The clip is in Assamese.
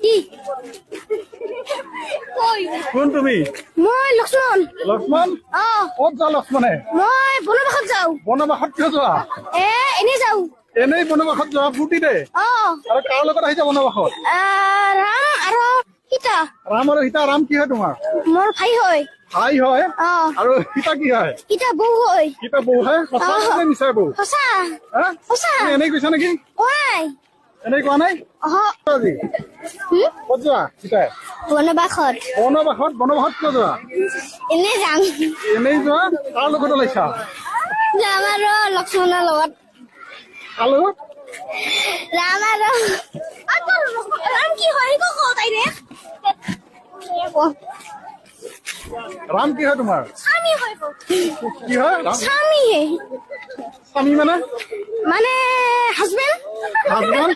কি কই কোন তুমি মই লক্ষ্মণ লক্ষ্মণ ক'ত যা লক্ষ্মণে মই বনবাসত যাওঁ বনবাসত কিয় যোৱা এনেই যাওঁ এনেই বনবাসত যোৱা ফূৰ্তিতে আৰু কাৰ লগত আহিছা বনবাসত ৰাম আৰু সীতা ৰাম আৰু সীতা ৰাম কি হয় তোমাৰ মোৰ ভাই হয় ভাই হয় আৰু সীতা কি হয় সীতা বৌ হয় সীতা বৌ হয় সঁচা নে মিছা বৌ সঁচা সঁচা তুমি এনেই কৈছা নেকি ঐ এনেই কোৱা নাই আজি ক'ত যোৱা সীতাই বনবাসত বনবাসত কিয় যোৱা এনেই যাম এনেই যোৱা কাৰ লগত ওলাইছা ৰাম আৰু লক্ষ্মণৰ লগত কাৰ লগত ৰাম আৰু ৰাম কি হয় ক তাই ৰে ৰাম কি হয় তোমাৰ স্বামী হয় কি হয় স্বামী স্বামী মানে হাজবেণ্ড হাজবেণ্ড